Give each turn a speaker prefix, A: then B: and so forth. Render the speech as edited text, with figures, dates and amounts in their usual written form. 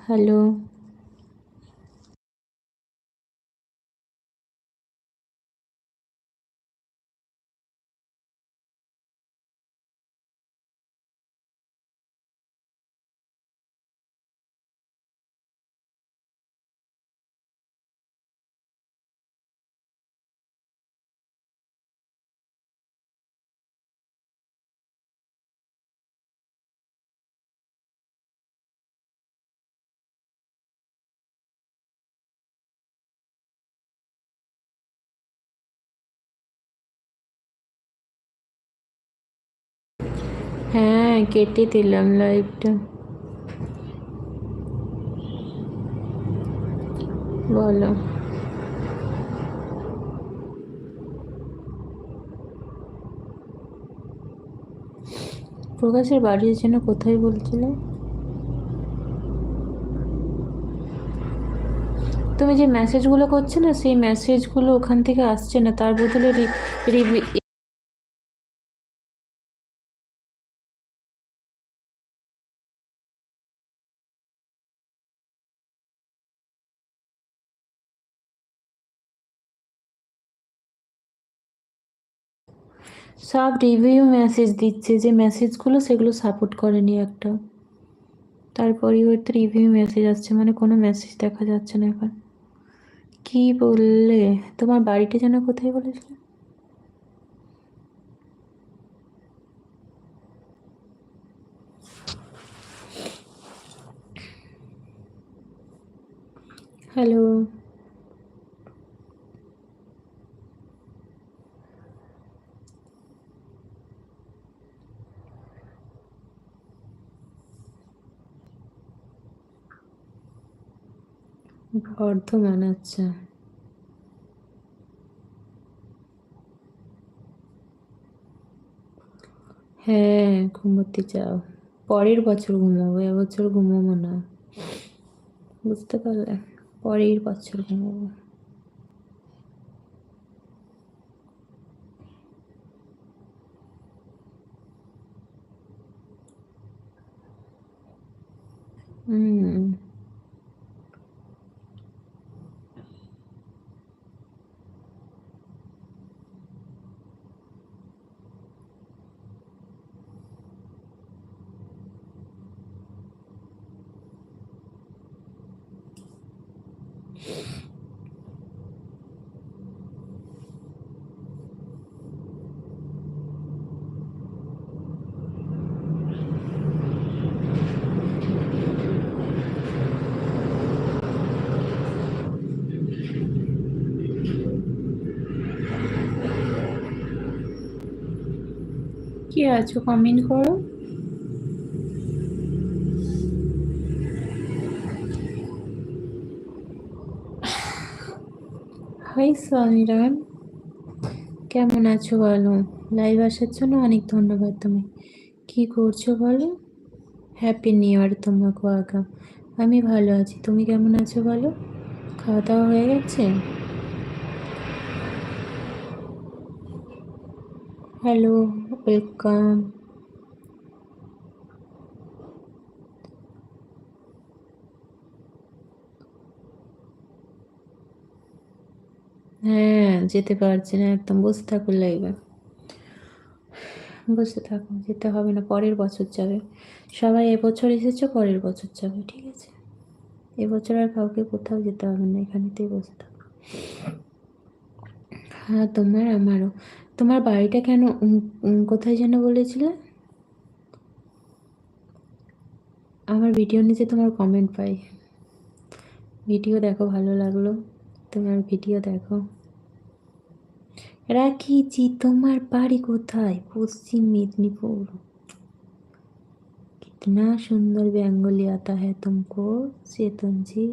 A: Hello. হ্যাঁ, কেটে দিলাম লাইভটা। বলো। প্রকাশের বাড়ির জন্য কোথায় বলছিলে? তুমি যে মেসেজগুলো করছো না, সেই মেসেজগুলো ওখান থেকে আসছে না, তার বদলে সব রিভিউ মেসেজ দিচ্ছে, যে মেসেজগুলো সেগুলো সাপোর্ট করেনি একটা, তার পরিবর্তে রিভিউ মেসেজ আসছে, মানে কোনো মেসেজ দেখা যাচ্ছে না এখন। কি বললে? তোমার বাড়িটা যেন কোথায় বলেছিলে? হ্যালো। বর্ধমান, আচ্ছা। হ্যাঁ, ঘুমোতে যাও। পরের বছর ঘুমাবো, এবছর ঘুমাবো না, বুঝতে পারলে? পরের বছর ঘুমাবো। হুম। কি আছো, কমেন্ট করো। হাই সামিরান, কেমন আছো বলো? লাইভ আসার জন্য অনেক ধন্যবাদ। তুমি কি করছো বলো? হ্যাপি নিউ ইয়ার তোমাকে আগাম। আমি ভালো আছি, তুমি কেমন আছো বলো? খাওয়া দাওয়া হয়ে গেছে? Hello, welcome. হ্যাঁ, যেতে পারছি না একদম, বসে থাকো লাইভে, বসে থাকো, যেতে হবে না, পরের বছর যাবে। সবাই এবছর এসেছো, পরের বছর যাবে, ঠিক আছে? এবছর আর কাউকে কোথাও যেতে হবে না, এখানেতেই বসে থাকো। হ্যাঁ, তোমার আমারও। তোমার বাড়িটা কেন কোথায় যেন বলেছিলে? আমার ভিডিও নিচে তোমার কমেন্ট পাই। ভিডিও দেখো, ভালো লাগলো তোমার ভিডিও দেখো। রাখিজি, তোমার বাড়ি কোথায়? পশ্চিম মেদিনীপুর। कितना सुंदर बेंगोली आता है तुमको चेतन जी।